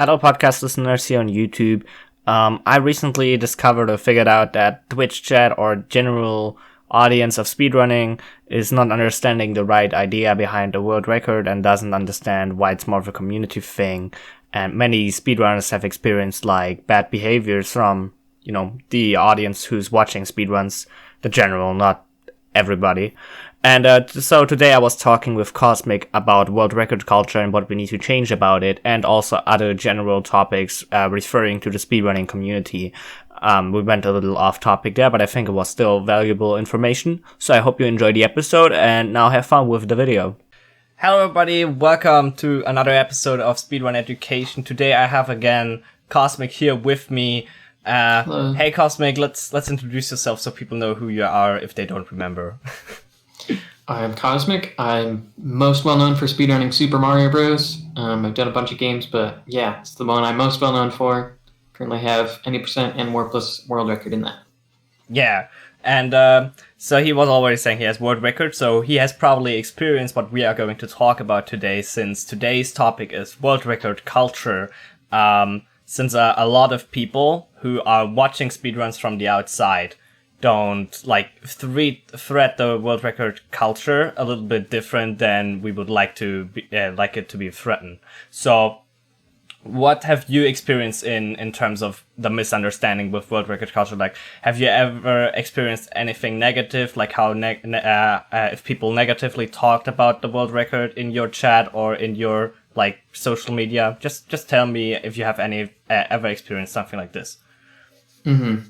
Hello, podcast listeners here on YouTube. I recently discovered or figured out that Twitch chat or general audience of speedrunning is not understanding the right idea behind the world record and doesn't understand why it's more of a community thing. And many speedrunners have experienced like bad behaviors from, the audience who's watching speedruns, the general, not everybody. And so today I was talking with Kosmic about world record culture and what we need to change about it, and also other general topics referring to the speedrunning community. We went a little off topic there, but I think it was still valuable information. So I hope you enjoyed the episode, and now have fun with the video. Hello everybody, welcome to another episode of Speedrun Education. Today I have again Kosmic here with me. Hello. Hey Kosmic, let's introduce yourself so people know who you are if they don't remember. I'm Kosmic. I'm most well known for speedrunning Super Mario Bros. I've done a bunch of games, but yeah, it's the one I'm most well known for. Currently have 90% and Warpless world record in that. Yeah, and so he was already saying he has world record, so he has probably experienced what we are going to talk about today, since today's topic is world record culture. Since a lot of people who are watching speedruns from the outside don't threat the world record culture a little bit different than we would like it to be threatened. So what have you experienced in terms of the misunderstanding with world record culture? Like, have you ever experienced anything negative, like how if people negatively talked about the world record in your chat or in your social media? Just tell me if you have ever experienced something like this. Mm-hmm.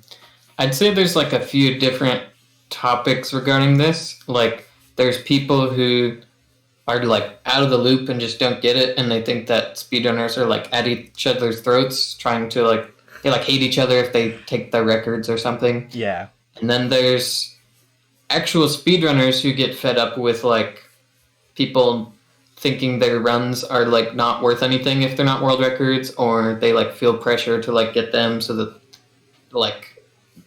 I'd say there's a few different topics regarding this. There's people who are out of the loop and just don't get it, and they think that speedrunners are at each other's throats, trying to they hate each other if they take their records or something. Yeah. And then there's actual speedrunners who get fed up with people thinking their runs are not worth anything if they're not world records, or they feel pressure to get them so that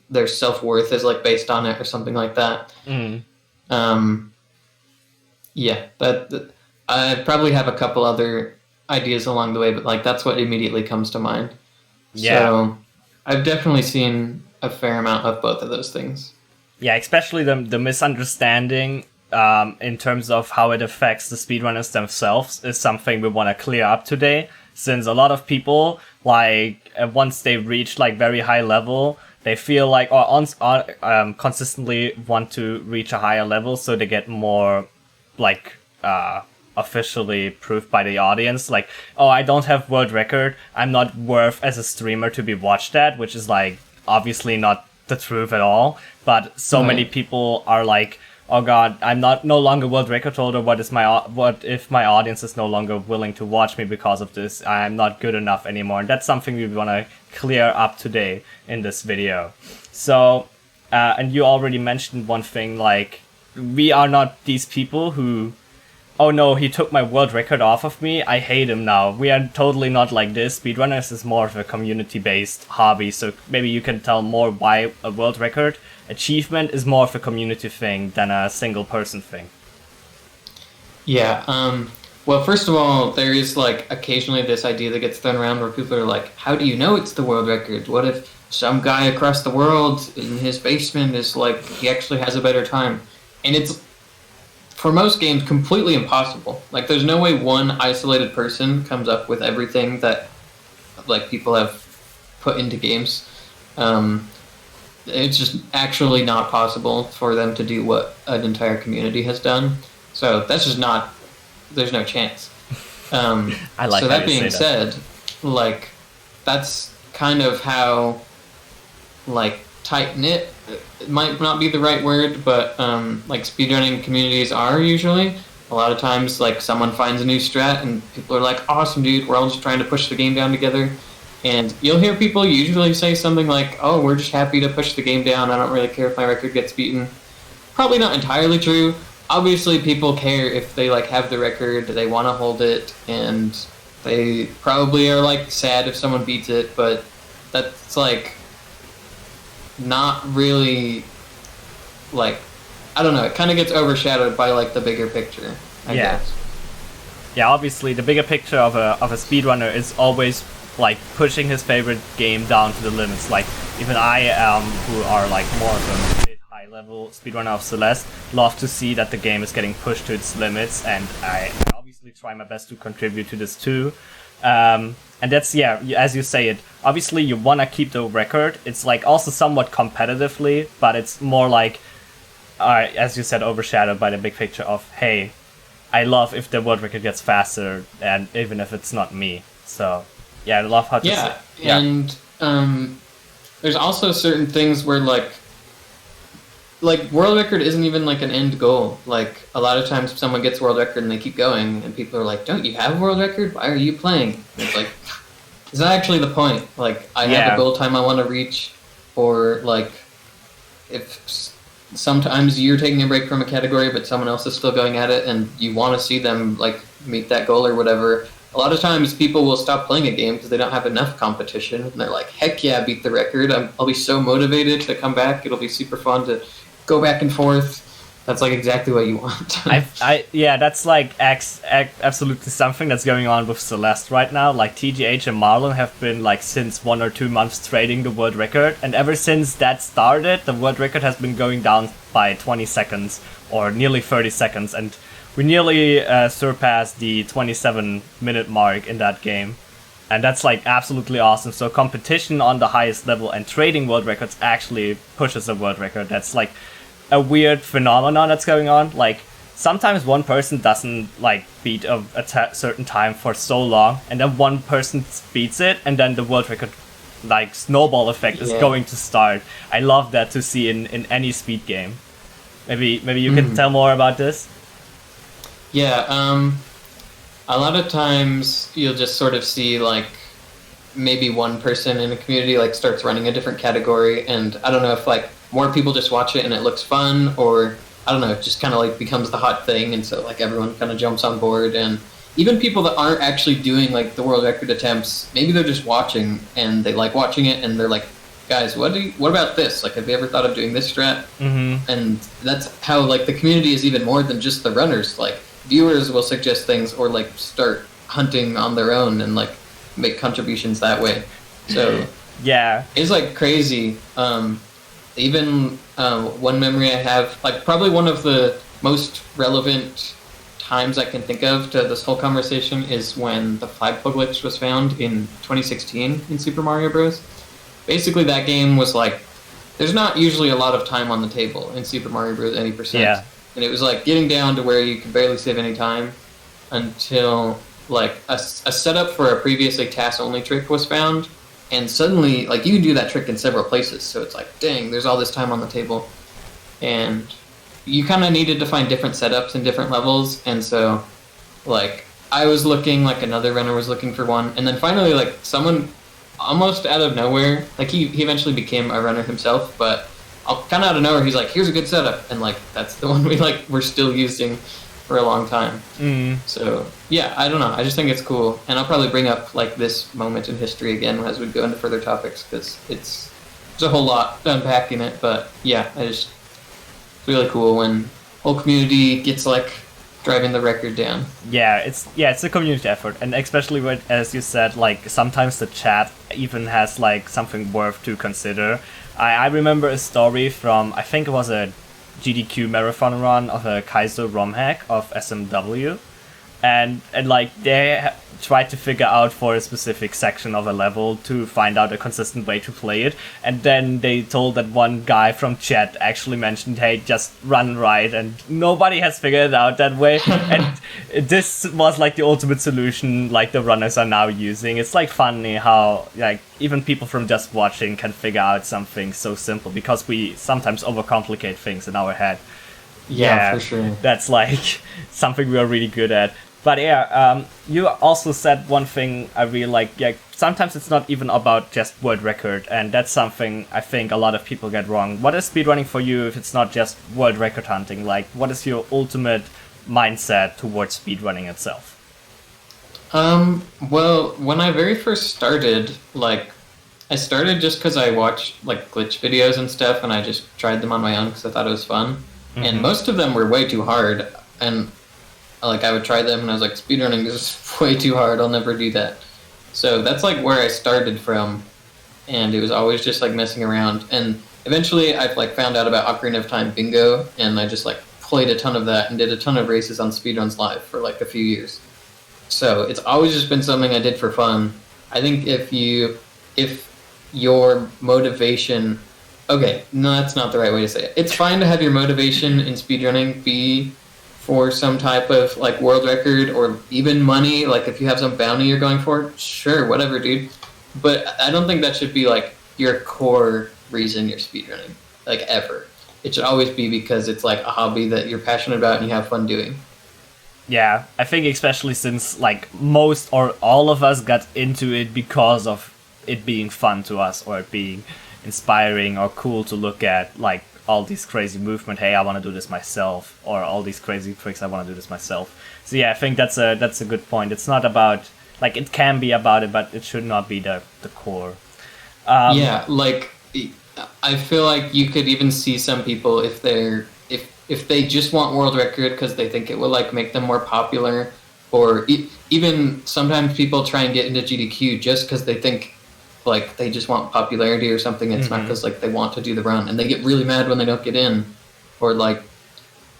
their self-worth is based on it or something like that. Yeah, I probably have a couple other ideas along the way, but that's what immediately comes to mind. Yeah. So I've definitely seen a fair amount of both of those things. Yeah, especially the misunderstanding in terms of how it affects the speedrunners themselves is something we want to clear up today, since a lot of people, once they reach very high level, they feel consistently want to reach a higher level, so they get more officially proved by the audience, I don't have world record, I'm not worth as a streamer to be watched at, which is obviously not the truth at all. But so many people are oh god, I'm no longer world record holder. What if my audience is no longer willing to watch me because of this? I'm not good enough anymore. And that's something we want to clear up today in this video. So, and you already mentioned one thing, we are not these people who, oh no, he took my world record off of me, I hate him now. We are totally not like this. Speedrunners is more of a community-based hobby, so maybe you can tell more why a world record achievement is more of a community thing than a single person thing. Yeah, well, first of all, there is occasionally this idea that gets thrown around where people are how do you know it's the world record? What if some guy across the world in his basement is he actually has a better time? And it's, for most games, completely impossible. There's no way one isolated person comes up with everything that people have put into games. It's just actually not possible for them to do what an entire community has done. So that's just not, there's no chance. I like so how that you being say said, that's kind of how tight-knit, it might not be the right word, but speedrunning communities are usually. A lot of times someone finds a new strat and people are awesome dude, we're all just trying to push the game down together. And you'll hear people usually say something oh, we're just happy to push the game down, I don't really care if my record gets beaten. Probably not entirely true. Obviously people care if they have the record, they want to hold it, and they probably are sad if someone beats it, but that's not really I don't know, it kind of gets overshadowed by the bigger picture, I guess. Yeah, obviously the bigger picture of a speedrunner is always like pushing his favorite game down to the limits. Like even I, who are like more of a mid-high level speedrunner of Celeste, love to see that the game is getting pushed to its limits, and I obviously try my best to contribute to this too. And that's, yeah, as you say it, obviously you want to keep the record. It's like also somewhat competitively, but it's more like, as you said, overshadowed by the big picture of, hey, I love if the world record gets faster, and even if it's not me. So, yeah, I love how to say. Yeah, and there's also certain things where, like world record isn't even, like, an end goal. Like, a lot of times someone gets world record and they keep going, and people are like, don't you have world record? Why are you playing? And it's like, is that actually the point? Like, I have a goal time I want to reach, or, like, if sometimes you're taking a break from a category, but someone else is still going at it, and you want to see them like meet that goal or whatever. A lot of times, people will stop playing a game because they don't have enough competition, and they're like, "Heck yeah, beat the record! I'll be so motivated to come back. It'll be super fun to go back and forth." That's like exactly what you want. Yeah, that's like absolutely something that's going on with Celeste right now. Like TGH and Marlon have been like since 1 or 2 months trading the world record, and ever since that started, the world record has been going down by 20 seconds or nearly 30 seconds, and we nearly surpassed the 27-minute mark in that game. And that's like absolutely awesome. So competition on the highest level and trading world records actually pushes the world record. That's like a weird phenomenon that's going on. Like sometimes one person doesn't like beat a certain time for so long, and then one person beats it, and then the world record like snowball effect is going to start. I love that to see in any speed game. Maybe you can tell more about this. Yeah, a lot of times you'll just sort of see like maybe one person in a community like starts running a different category, and I don't know if like more people just watch it and it looks fun, or I don't know, it just kind of like becomes the hot thing, and so like everyone kind of jumps on board. And even people that aren't actually doing like the world record attempts, maybe they're just watching and they like watching it, and they're like, guys, what about this? Like, have you ever thought of doing this strat? Mm-hmm. And that's how like the community is even more than just the runners. Like viewers will suggest things or like start hunting on their own and like make contributions that way. So yeah, it's like crazy. Even one memory I have, like probably one of the most relevant times I can think of to this whole conversation is when the flagpole glitch was found in 2016 in Super Mario Bros. Basically, that game was like, there's not usually a lot of time on the table in Super Mario Bros. Any percent. Yeah. And it was like getting down to where you could barely save any time until like a setup for a previously task-only trick was found. And suddenly, like, you can do that trick in several places. So it's like, dang, there's all this time on the table. And you kind of needed to find different setups in different levels. And so, like, I was looking, like, another runner was looking for one. And then finally, like, someone almost out of nowhere, like, he eventually became a runner himself. But kind of out of nowhere, he's like, here's a good setup. And, like, that's the one we're still using for a long time. So yeah, I don't know, I just think it's cool, and I'll probably bring up like this moment in history again as we go into further topics, because it's a whole lot to unpack in it. But yeah, it's really cool when whole community gets like driving the record down. It's a community effort, and especially when, as you said, like sometimes the chat even has like something worth to consider. I remember a story from, I think it was a GDQ marathon run of a Kaiser ROM hack of SMW, and like they tried to figure out for a specific section of a level to find out a consistent way to play it, and then they told that one guy from chat actually mentioned, hey, just run right, and nobody has figured it out that way. And this was like the ultimate solution like the runners are now using. It's like funny how like even people from just watching can figure out something so simple, because we sometimes overcomplicate things in our head. Yeah, for sure. That's like something we are really good at. But yeah, you also said one thing I really like. Yeah, sometimes it's not even about just world record, and that's something I think a lot of people get wrong. What is speedrunning for you if it's not just world record hunting? Like, what is your ultimate mindset towards speedrunning itself? Well, when I very first started, like, I started just because I watched like glitch videos and stuff, and I just tried them on my own because I thought it was fun. Mm-hmm. And most of them were way too hard, and like I would try them and I was like, speedrunning is way too hard, I'll never do that. So that's like where I started from, and it was always just like messing around. And eventually, I like found out about Ocarina of Time Bingo, and I just like played a ton of that and did a ton of races on Speedruns Live for like a few years. So it's always just been something I did for fun. I think if your motivation, okay, no, that's not the right way to say it. It's fine to have your motivation in speedrunning be for some type of like world record or even money. Like if you have some bounty you're going for, sure, whatever, dude. But I don't think that should be like your core reason you're speedrunning, like ever. It should always be because it's like a hobby that you're passionate about and you have fun doing. Yeah, I think especially since like most or all of us got into it because of it being fun to us or it being inspiring or cool to look at, like all these crazy movement, hey, I want to do this myself, or all these crazy tricks, I want to do this myself. So yeah, I think that's a good point. It's not about, like, it can be about it, but it should not be the core. Yeah, like I feel like you could even see some people if they just want world record because they think it will like make them more popular, or even sometimes people try and get into GDQ just because they think like they just want popularity or something. It's not because like they want to do the run, and they get really mad when they don't get in. Or like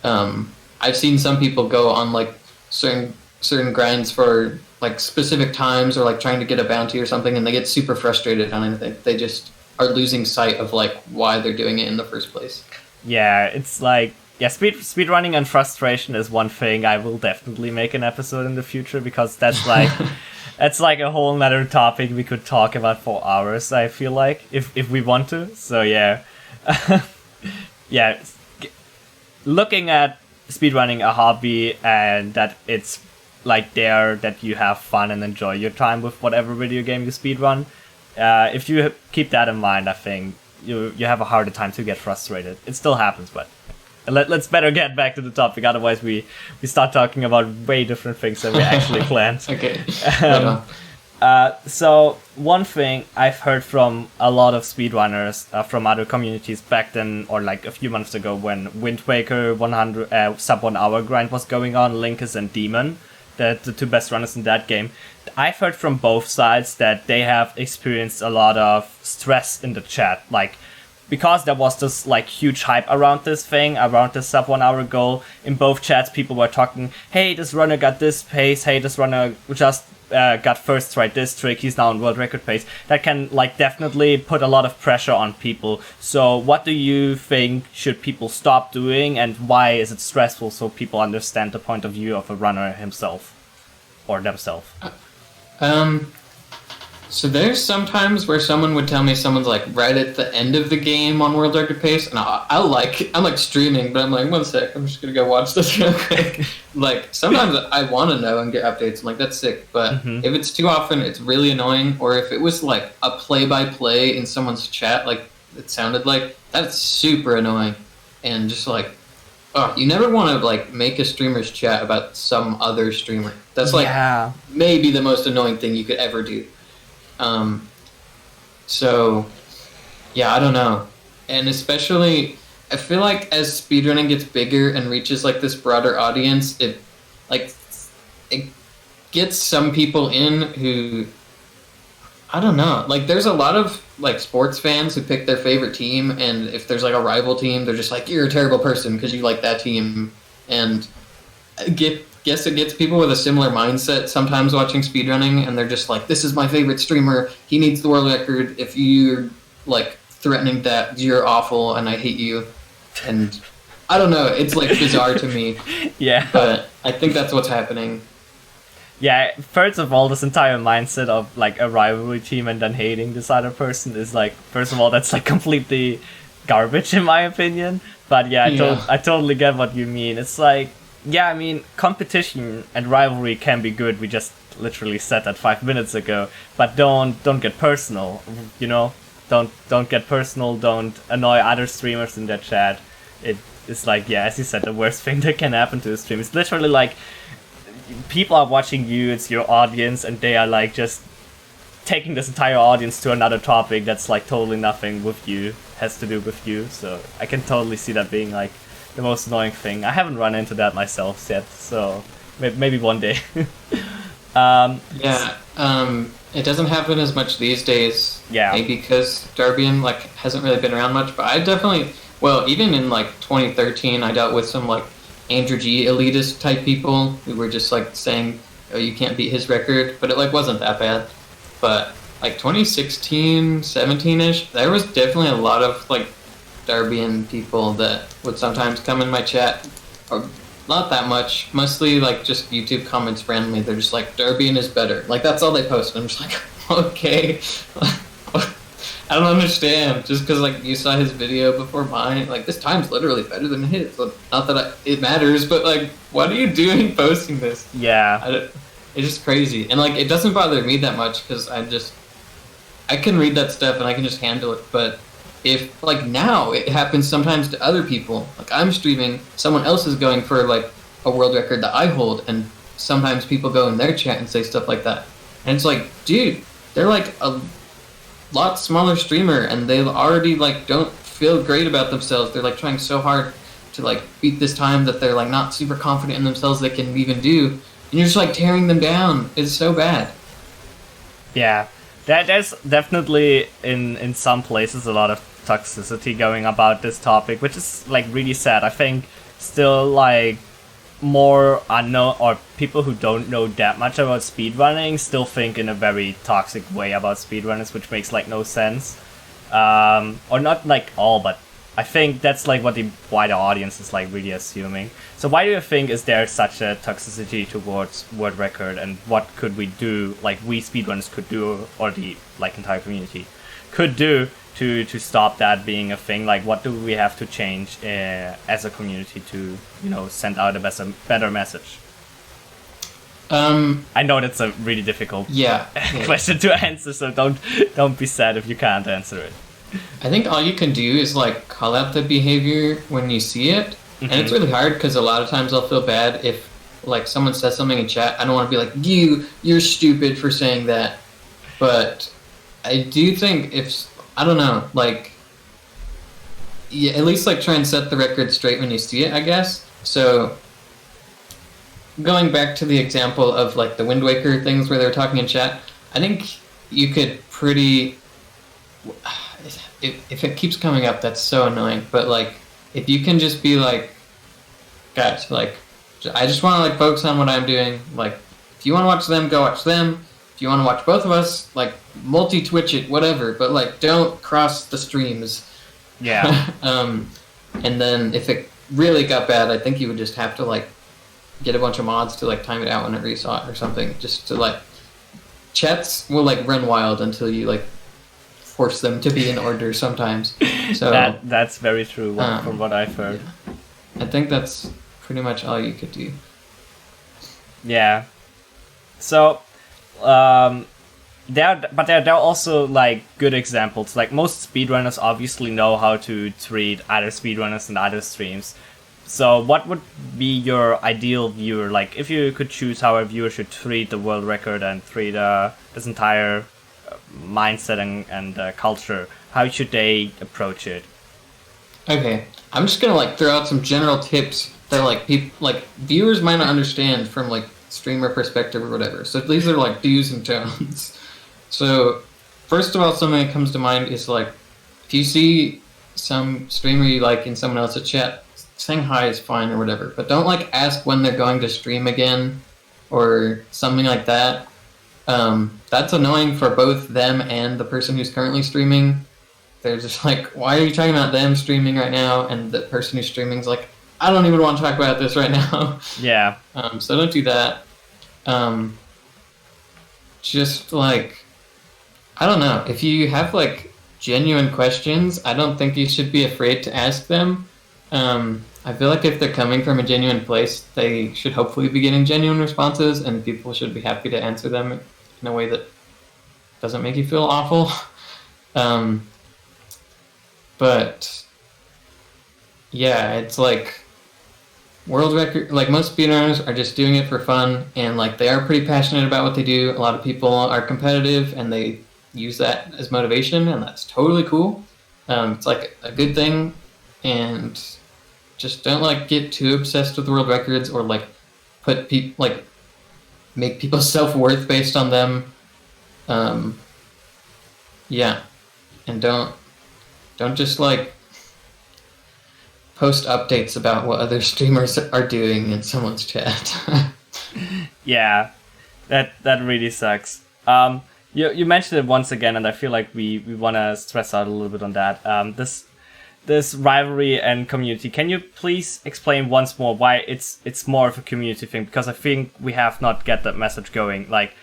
I've seen some people go on like certain grinds for like specific times or like trying to get a bounty or something, and they get super frustrated on it. They just are losing sight of like why they're doing it in the first place. Yeah, it's like, yeah, speedrunning and frustration is one thing. I will definitely make an episode in the future because that's like that's like a whole nother topic we could talk about for hours, I feel like, if we want to. So yeah. Yeah, looking at speedrunning a hobby and that it's like there that you have fun and enjoy your time with whatever video game you speedrun. If you keep that in mind, I think you have a harder time to get frustrated. It still happens, but let's better get back to the topic. Otherwise, we start talking about way different things than we actually planned. Okay. So one thing I've heard from a lot of speedrunners from other communities back then, or like a few months ago, when Wind Waker 100 sub 1 hour grind was going on, Linkus and Demon, the two best runners in that game, I've heard from both sides that they have experienced a lot of stress in the chat, like because there was this like huge hype around this thing, around this sub 1 hour goal. In both chats, people were talking, hey, this runner got this pace, hey, this runner just got first try this trick, he's now on world record pace. That can like definitely put a lot of pressure on people. So what do you think should people stop doing, and why is it stressful, so people understand the point of view of a runner himself or themselves? So there's sometimes where someone would tell me someone's like right at the end of the game on world record pace, and I'm like streaming, but I'm like, 1 sec, I'm just gonna go watch this real quick. Like sometimes I want to know and get updates. I'm like, that's sick, but if it's too often, it's really annoying. Or if it was like a play-by-play in someone's chat, like it sounded like, that's super annoying. And just like, oh, you never want to like make a streamer's chat about some other streamer. That's like maybe the most annoying thing you could ever do. So yeah, I don't know. And especially I feel like as speedrunning gets bigger and reaches like this broader audience, it gets some people in who, I don't know, like there's a lot of like sports fans who pick their favorite team, and if there's like a rival team, they're just like, you're a terrible person because you like that team. And guess it gets people with a similar mindset sometimes watching speedrunning, and they're just like, this is my favorite streamer, he needs the world record, if you're like threatening that, you're awful and I hate you. And I don't know, it's like bizarre to me. Yeah, but I think that's what's happening. Yeah, first of all, this entire mindset of like a rivalry team and then hating this other person is like, first of all, that's like completely garbage in my opinion. But yeah, I totally get what you mean. It's like, yeah, I mean, competition and rivalry can be good. We just literally said that 5 minutes ago. But don't get personal, you know? Don't get personal. Don't annoy other streamers in their chat. It's like, yeah, as you said, the worst thing that can happen to a stream. It's literally like, people are watching you, it's your audience, and they are like just taking this entire audience to another topic that's like totally nothing with you, has to do with you. So I can totally see that being like the most annoying thing. I haven't run into that myself yet, so maybe one day. It doesn't happen as much these days. Yeah. Maybe because Darbian like hasn't really been around much. But I definitely, well, even in like 2013, I dealt with some like Andrew G elitist type people who were just like saying, "Oh, you can't beat his record," but it like wasn't that bad. But like 2016, 17ish, there was definitely a lot of like Darbian people that would sometimes come in my chat, or not that much, mostly like just YouTube comments friendly. They're just like, Darbian is better. Like that's all they post. I'm just like, okay. I don't understand. Just because like you saw his video before mine, like this time's literally better than his. Not that it matters, but like, what are you doing posting this? Yeah. It's just crazy. And like, it doesn't bother me that much because I can read that stuff and I can just handle it. But if like now it happens sometimes to other people, like I'm streaming, someone else is going for like a world record that I hold, and sometimes people go in their chat and say stuff like that. And it's like, dude, they're like a lot smaller streamer and they already like don't feel great about themselves. They're like trying so hard to like beat this time that they're like not super confident in themselves they can even do. And you're just like tearing them down. It's so bad. Yeah. There's definitely in some places a lot of toxicity going about this topic, which is like really sad. I think still like more unknown, or people who don't know that much about speedrunning still think in a very toxic way about speedrunners, which makes like no sense. Or not like all, but I think that's like what the wider audience is like really assuming. So why do you think is there such a toxicity towards world record, and what could we do, like we speedrunners could do, or the like entire community could do to stop that being a thing? Like what do we have to change as a community to, you know, send out a better message? I know that's a really difficult question to answer, so don't be sad if you can't answer it. I think all you can do is like call out the behavior when you see it. And it's really hard because a lot of times I'll feel bad if like someone says something in chat. I don't want to be like, you're stupid for saying that. But I do think I don't know, like, yeah, at least like try and set the record straight when you see it, I guess. So going back to the example of like the Wind Waker things where they were talking in chat, I think you could if it keeps coming up, that's so annoying. But like, if you can just be like, guys, like, I just want to like focus on what I'm doing. Like, if you want to watch them, go watch them. If you want to watch both of us, like, multi-twitch it, whatever. But like, don't cross the streams. Yeah. And then if it really got bad, I think you would just have to like get a bunch of mods to like time it out whenever you saw it or something. Just to like, chats will like run wild until you like force them to be in order sometimes. So that's very true from what I've heard. Yeah. I think that's pretty much all you could do. Yeah. So there are also like good examples. Like most speedrunners obviously know how to treat other speedrunners and other streams. So what would be your ideal viewer? Like if you could choose how a viewer should treat the world record and treat this entire mindset and culture, how should they approach it? Okay, I'm just gonna like throw out some general tips that like people, like viewers might not understand from like streamer perspective or whatever. So these are like do's and don'ts. So first of all, something that comes to mind is like if you see some streamer you like in someone else's chat, saying hi is fine or whatever, but don't like ask when they're going to stream again or something like that. That's annoying for both them and the person who's currently streaming. They're just like, why are you talking about them streaming right now? And the person who's streaming is like, I don't even want to talk about this right now. Yeah. So don't do that. Just like, I don't know. If you have like genuine questions, I don't think you should be afraid to ask them. I feel like if they're coming from a genuine place, they should hopefully be getting genuine responses, and people should be happy to answer them in a way that doesn't make you feel awful. But yeah, it's like world record. Like most speedrunners are just doing it for fun, and like they are pretty passionate about what they do. A lot of people are competitive, and they use that as motivation, and that's totally cool. It's like a good thing, and just don't like get too obsessed with world records or like put people like make people's self-worth based on them. Um, yeah, and don't just like post updates about what other streamers are doing in someone's chat. Yeah, that really sucks. You mentioned it once again, and I feel like we want to stress out a little bit on that. This rivalry and community. Can you please explain once more why it's more of a community thing? Because I think we have not get that message going. Like,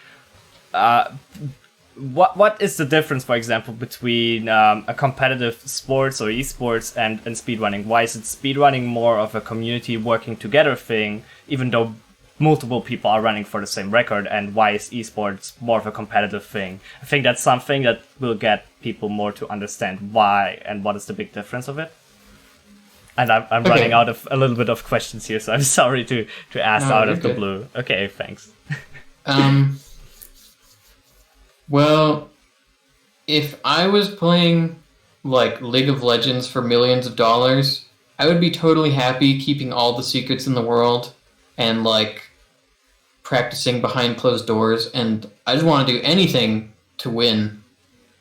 what is the difference, for example, between a competitive sports or esports and speedrunning? Why is it speedrunning more of a community working together thing, even though multiple people are running for the same record, and why is esports more of a competitive thing? I think that's something that will get people more to understand why and what is the big difference of it. And I'm running out of a little bit of questions here, so I'm sorry to ask out of the blue. Okay, thanks. Well, if I was playing like League of Legends for millions of dollars, I would be totally happy keeping all the secrets in the world and like practicing behind closed doors, and I just want to do anything to win,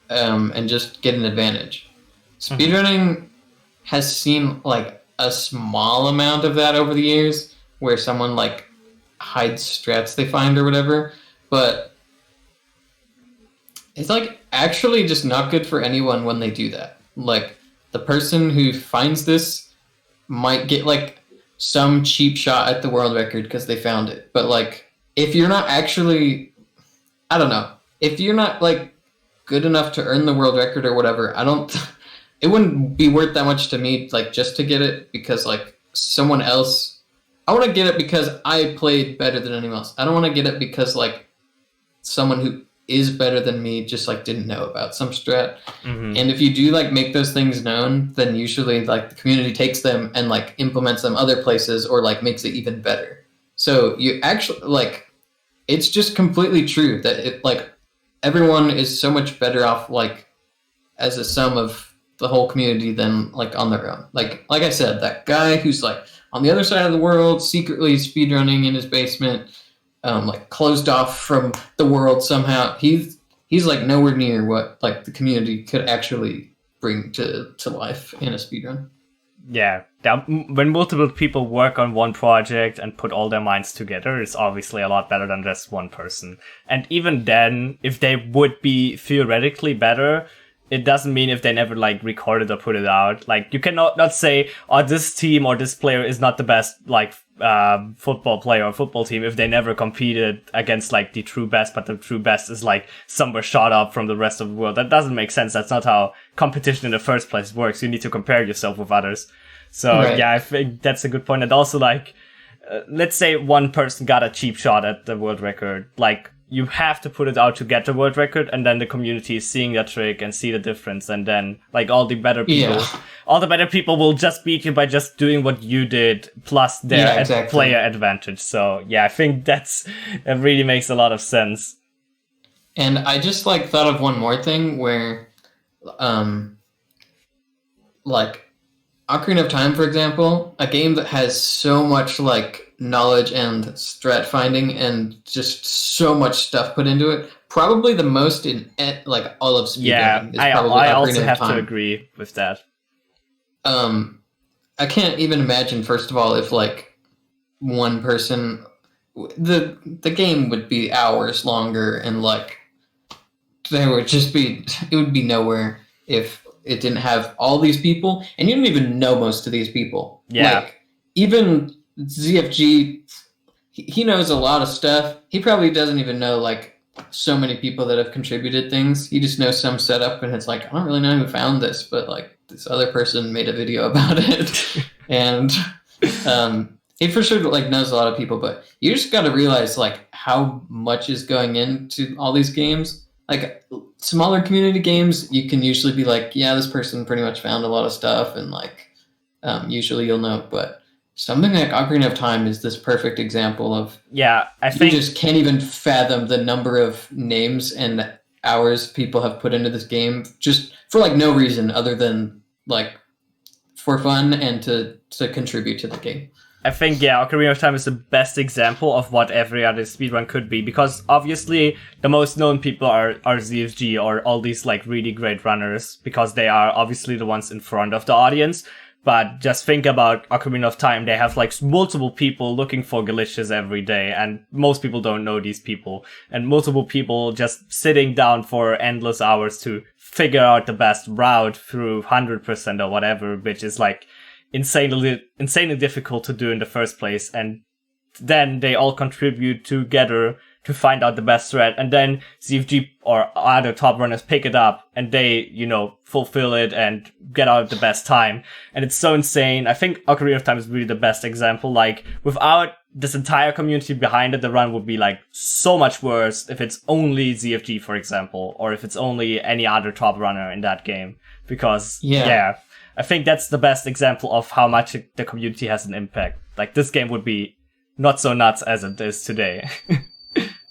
and just get an advantage. Speedrunning has seen like a small amount of that over the years, where someone like hides strats they find or whatever, but it's like actually just not good for anyone when they do that. Like the person who finds this might get like some cheap shot at the world record because they found it, but like if you're not actually, I don't know, if you're not like good enough to earn the world record or whatever, it wouldn't be worth that much to me, like just to get it because like someone else, I want to get it because I played better than anyone else. I don't want to get it because like someone who is better than me just like didn't know about some strat. And if you do like make those things known, then usually like the community takes them and like implements them other places or like makes it even better. So you actually like, it's just completely true that it like everyone is so much better off like as a sum of the whole community than like on their own. Like I said, that guy who's like on the other side of the world, secretly speedrunning in his basement, like closed off from the world somehow. He's like nowhere near what like the community could actually bring to life in a speedrun. Yeah, when multiple people work on one project and put all their minds together, it's obviously a lot better than just one person. And even then, if they would be theoretically better, it doesn't mean if they never like record it or put it out. Like you cannot not say, oh, this team or this player is not the best like football player or football team if they never competed against like the true best, but the true best is like somewhere shot up from the rest of the world. That doesn't make sense. That's not how competition in the first place works. You need to compare yourself with others. So yeah, I think that's a good point. And also like, let's say one person got a cheap shot at the world record, like you have to put it out to get the world record, and then the community is seeing that trick and see the difference, and then like all the better people will just beat you by just doing what you did plus their player advantage. So yeah, I think that really makes a lot of sense. And I just like thought of one more thing where like Ocarina of Time, for example, a game that has so much like knowledge and strat finding and just so much stuff put into it. Probably the most in like all of speedrunning. Yeah, I also have to agree with that. I can't even imagine, first of all, if like one person, the game would be hours longer, and like there would just be, it would be nowhere if it didn't have all these people, and you didn't even know most of these people. Yeah. Like, even ZFG, he knows a lot of stuff. He probably doesn't even know, like, so many people that have contributed things. He just knows some setup, and it's like, I don't really know who found this, but, like, this other person made a video about it. And he for sure, like, knows a lot of people, but you just got to realize, like, how much is going into all these games. Like, smaller community games, you can usually be like, yeah, this person pretty much found a lot of stuff, and like usually you'll know. But something like Ocarina of Time is this perfect example of, I think you just can't even fathom the number of names and hours people have put into this game just for like no reason other than like for fun and to contribute to the game. I think, yeah, Ocarina of Time is the best example of what every other speedrun could be, because obviously the most known people are ZFG or all these like really great runners, because they are obviously the ones in front of the audience. But just think about Ocarina of Time, they have like multiple people looking for glitches every day, and most people don't know these people, and multiple people just sitting down for endless hours to figure out the best route through 100% or whatever, which is like insanely difficult to do in the first place. And then they all contribute together to find out the best thread, and then ZFG or other top runners pick it up and they, fulfill it and get out the best time. And it's so insane. I think Ocarina of Time is really the best example. Like, without this entire community behind it, the run would be like so much worse if it's only ZFG, for example, or if it's only any other top runner in that game. Because, I think that's the best example of how much the community has an impact. Like, this game would be not so nuts as it is today.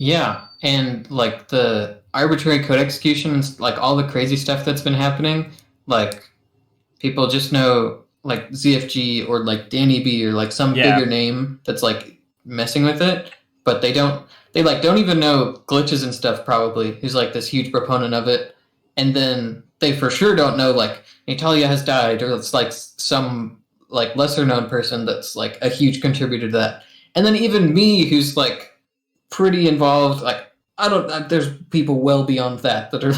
Yeah, and like the arbitrary code execution and like all the crazy stuff that's been happening, like people just know like ZFG or like Danny B or like some bigger name that's like messing with it, but they don't even know glitches and stuff probably, who's like this huge proponent of it. And then they for sure don't know like Natalia has died, or it's like some like lesser known person that's like a huge contributor to that. And then even me, who's like pretty involved, like there's people well beyond that are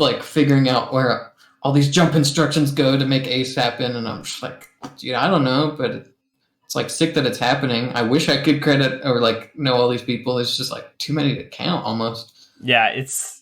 like figuring out where all these jump instructions go to make ace happen, and I'm just like, dude, I don't know, but it's like sick that it's happening. I wish I could credit or like know all these people. It's just like too many to count almost. Yeah, it's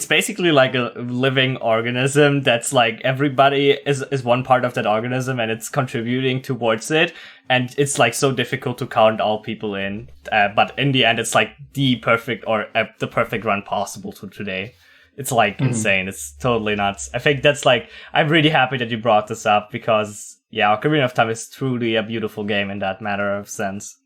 basically like a living organism that's like everybody is one part of that organism and it's contributing towards it, and it's like so difficult to count all people in, but in the end it's like the perfect run possible to today. It's like insane. It's totally nuts. I think that's like, I'm really happy that you brought this up, because Ocarina of Time is truly a beautiful game in that matter of sense.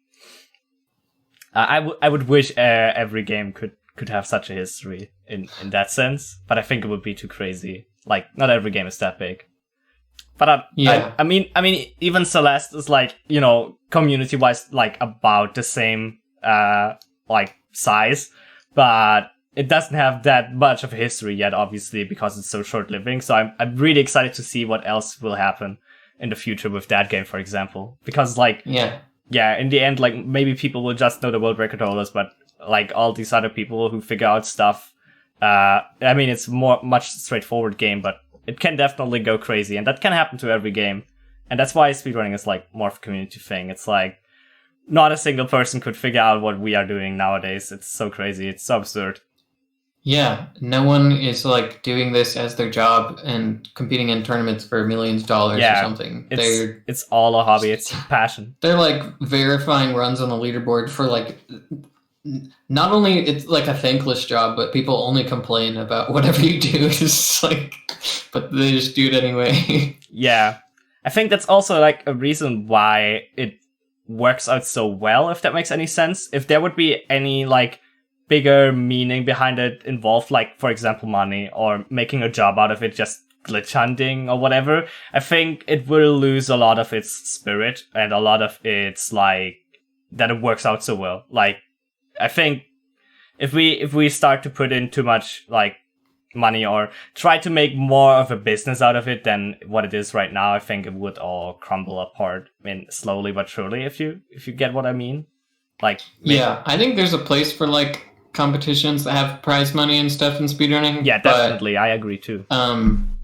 I would wish every game could have such a history in that sense, but I think it would be too crazy. Like, not every game is that big. But I mean, even Celeste is like, community-wise, like about the same like size, but it doesn't have that much of a history yet, obviously, because it's so short-living. So I'm really excited to see what else will happen in the future with that game, for example, because like in the end, like maybe people will just know the world record holders, but like all these other people who figure out stuff, I mean, it's much straightforward game, but it can definitely go crazy, and that can happen to every game. And that's why speedrunning is like more of a community thing. It's like not a single person could figure out what we are doing nowadays. It's so crazy. It's so absurd. Yeah, no one is like doing this as their job and competing in tournaments for millions of dollars or something. It's all a hobby. It's a passion. They're like verifying runs on the leaderboard for like, not only it's like a thankless job, but people only complain about whatever you do. It's just like, but they just do it anyway. Yeah. I think that's also like a reason why it works out so well, if that makes any sense. If there would be any like bigger meaning behind it involved, like for example money or making a job out of it, just glitch hunting or whatever, I think it will lose a lot of its spirit and a lot of its like that it works out so well. Like, I think if we start to put in too much like money or try to make more of a business out of it than what it is right now, I think it would all crumble apart. I mean, slowly but surely, if you get what I mean. Like, yeah, I think there's a place for like competitions that have prize money and stuff in speedrunning. Yeah, definitely. I agree too.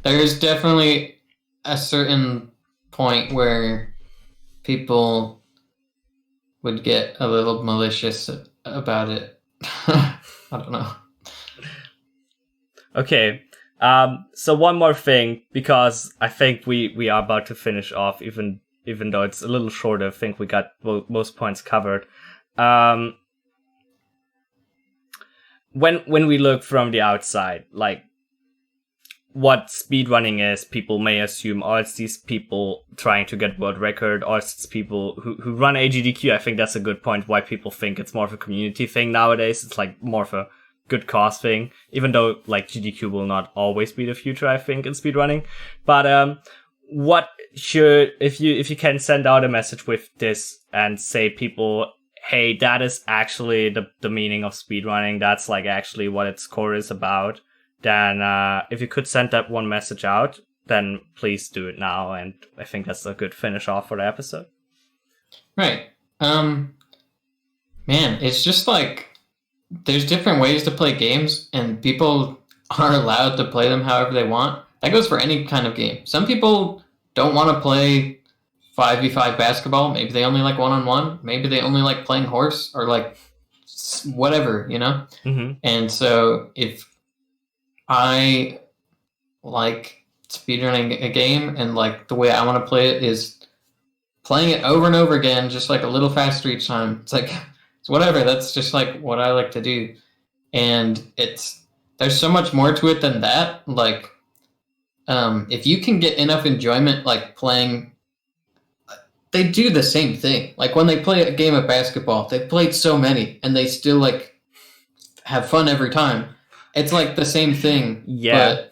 There's definitely a certain point where people would get a little malicious about it. I don't know. Okay. So one more thing, because I think we are about to finish off, even though it's a little shorter. I think we got most points covered. When we look from the outside, like what speedrunning is, people may assume, oh, it's these people trying to get world record, or it's people who run AGDQ. I think that's a good point why people think it's more of a community thing nowadays. It's like more of a good cause thing, even though like GDQ will not always be the future, I think, in speedrunning. But what should, if you can send out a message with this and say people, hey, that is actually the meaning of speedrunning, that's like actually what its core is about, then if you could send that one message out, then please do it now. And I think that's a good finish off for the episode. Right. Man, it's just like there's different ways to play games, and people are allowed to play them however they want. That goes for any kind of game. Some people don't want to play 5v5 basketball. Maybe they only like one-on-one. Maybe they only like playing horse or like whatever, you know? Mm-hmm. And so if I like speedrunning a game and like the way I want to play it is playing it over and over again, just like a little faster each time. It's like, it's whatever. That's just like what I like to do. And there's so much more to it than that. Like, if you can get enough enjoyment, like playing, they do the same thing. Like when they play a game of basketball, they've played so many and they still like have fun every time. It's like the same thing. Yeah.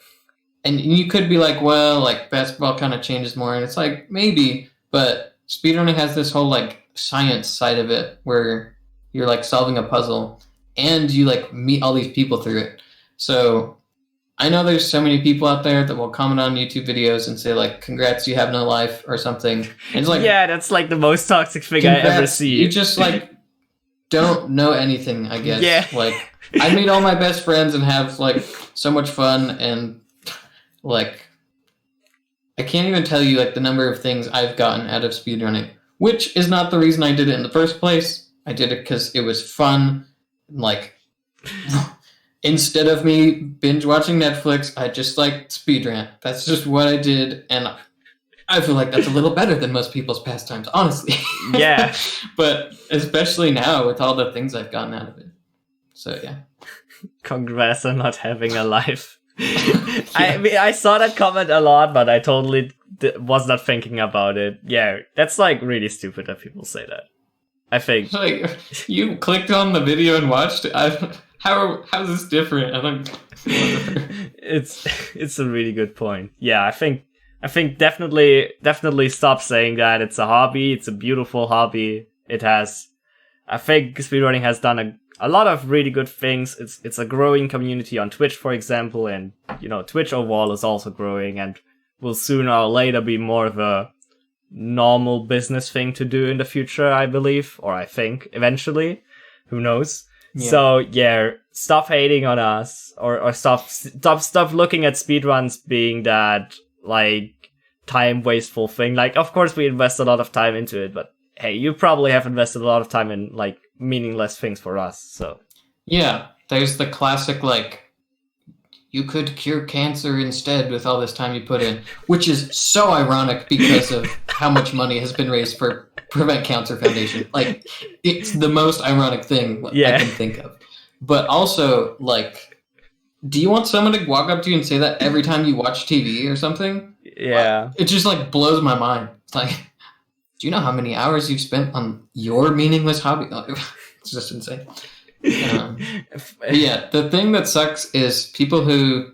And you could be like, well, like basketball kind of changes more. And it's like, maybe, but speedrunning has this whole like science side of it where you're like solving a puzzle and you like meet all these people through it. So I know there's so many people out there that will comment on YouTube videos and say like, congrats, you have no life or something. And it's like, yeah, that's like the most toxic thing I ever see. You just like don't know anything, I guess. Yeah. Like I meet all my best friends and have like so much fun, and like I can't even tell you like the number of things I've gotten out of speedrunning, which is not the reason I did it in the first place. I did it because it was fun. Like instead of me binge watching Netflix, I just like speedrun. That's just what I did, and I feel like that's a little better than most people's pastimes, honestly. Yeah. But especially now with all the things I've gotten out of it. So yeah. Congrats on not having a life. I mean, I saw that comment a lot, but I totally was not thinking about it. Yeah, that's like really stupid that people say that. I think. Like, you clicked on the video and watched it. How's this different? I don't. It's a really good point. Yeah, I think definitely stop saying that. It's a hobby. It's a beautiful hobby. I think speedrunning has done a lot of really good things. It's a growing community on Twitch, for example, and Twitch overall is also growing and will sooner or later be more of a normal business thing to do in the future, I believe, or I think eventually. Who knows? Yeah. So yeah, stop hating on us, or stop looking at speedruns being that like time wasteful thing. Like, of course we invest a lot of time into it, but hey, you probably have invested a lot of time in like meaningless things for us. So yeah, there's the classic like, you could cure cancer instead with all this time you put in, which is so ironic because of how much money has been raised for Prevent Cancer Foundation. Like, it's the most ironic thing I can think of. But also, like, do you want someone to walk up to you and say that every time you watch TV or something? Yeah. It just like blows my mind. It's like, do you know how many hours you've spent on your meaningless hobby? It's just insane. Yeah, the thing that sucks is people who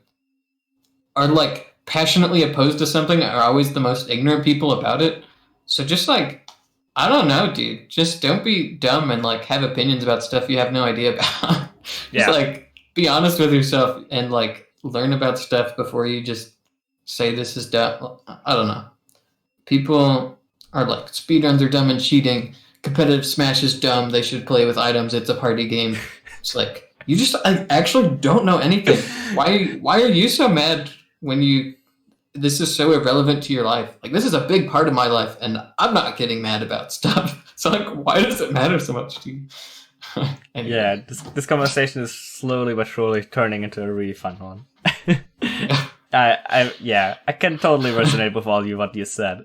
are like passionately opposed to something are always the most ignorant people about it. So just like, I don't know, dude. Just don't be dumb and like have opinions about stuff you have no idea about. Just like be honest with yourself and like learn about stuff before you just say this is dumb. I don't know. People are like, speedruns are dumb and cheating. Competitive Smash is dumb. They should play with items. It's a party game. It's like, I actually don't know anything. Why are you so mad when this is so irrelevant to your life? Like, this is a big part of my life, and I'm not getting mad about stuff. So like, why does it matter so much to you? Anyway. Yeah, this conversation is slowly but surely turning into a really fun one. I can totally resonate with what you said.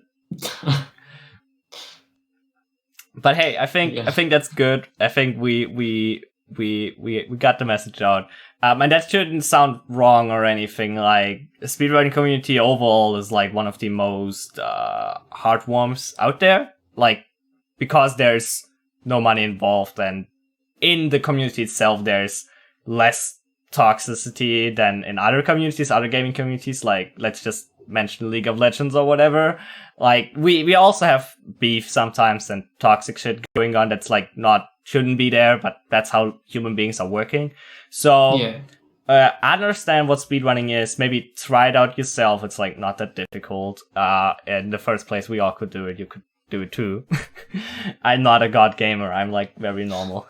But hey, I think that's good. I think we got the message out. And that shouldn't sound wrong or anything. Like, the speedrunning community overall is like one of the most heartwarmers out there. Like, because there's no money involved, and in the community itself there's less toxicity than in other communities, other gaming communities. Like, let's just mention League of Legends or whatever. Like, we also have beef sometimes and toxic shit going on that's like shouldn't be there, but that's how human beings are working. So, understand what speedrunning is. Maybe try it out yourself. It's like not that difficult. In the first place, we all could do it. You could do it too. I'm not a god gamer. I'm like very normal.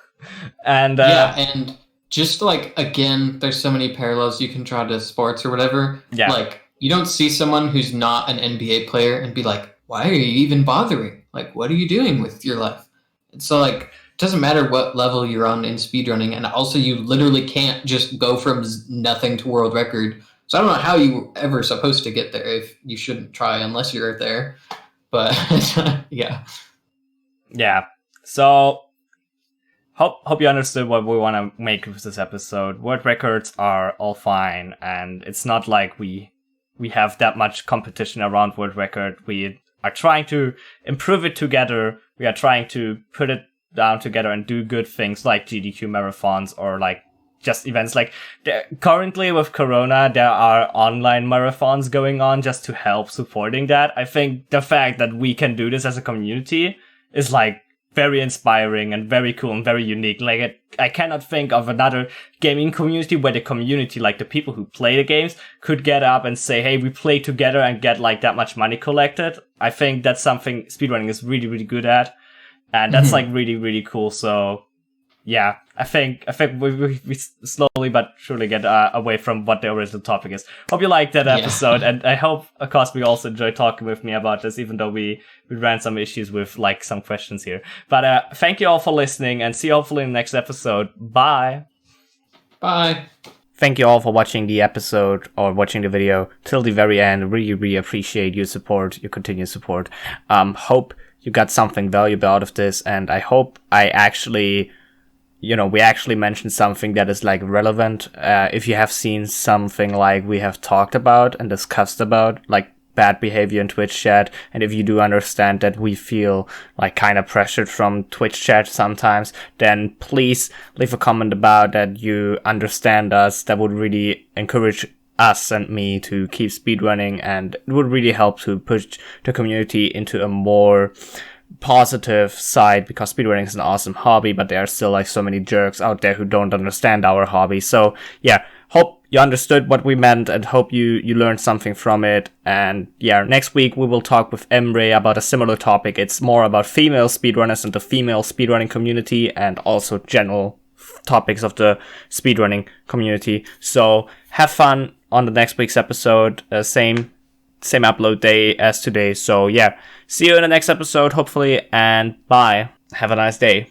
And and just like, again, there's so many parallels you can draw to sports or whatever. Yeah. Like, you don't see someone who's not an NBA player and be like, why are you even bothering? Like, what are you doing with your life? And so, like, it doesn't matter what level you're on in speedrunning. And also, you literally can't just go from nothing to world record. So I don't know how you were ever supposed to get there if you shouldn't try unless you're there. But, yeah. Yeah. So, hope you understood what we want to make with this episode. World records are all fine, and it's not like we have that much competition around world record. We are trying to improve it together. We are trying to put it down together and do good things like GDQ marathons or like just events. Like currently with Corona, there are online marathons going on just to help supporting that. I think the fact that we can do this as a community is like very inspiring and very cool and very unique. Like, I cannot think of another gaming community where the community, like the people who play the games, could get up and say, hey, we play together and get like that much money collected. I think that's something speedrunning is really, really good at. And that's like really, really cool. So yeah, I think we slowly but surely get away from what the original topic is. Hope you liked that episode, and I hope Kosmic also enjoyed talking with me about this, even though we ran some issues with like some questions here. But thank you all for listening, and see you hopefully in the next episode. Bye. Bye. Thank you all for watching the episode or watching the video till the very end. Really, really appreciate your support, your continued support. Hope you got something valuable out of this, and I hope I actually, we actually mentioned something that is like relevant. If you have seen something like we have talked about and discussed about, like bad behavior in Twitch chat, and if you do understand that we feel like kind of pressured from Twitch chat sometimes, then please leave a comment about that you understand us. That would really encourage us and me to keep speedrunning, and it would really help to push the community into a more positive side, because speedrunning is an awesome hobby, but there are still like so many jerks out there who don't understand our hobby. So yeah, hope you understood what we meant and hope you learned something from it. And yeah, next week we will talk with Emre about a similar topic. It's more about female speedrunners and the female speedrunning community, and also general topics of the speedrunning community. So have fun on the next week's episode. Same upload day as today. So yeah, see you in the next episode, hopefully, and bye. Have a nice day.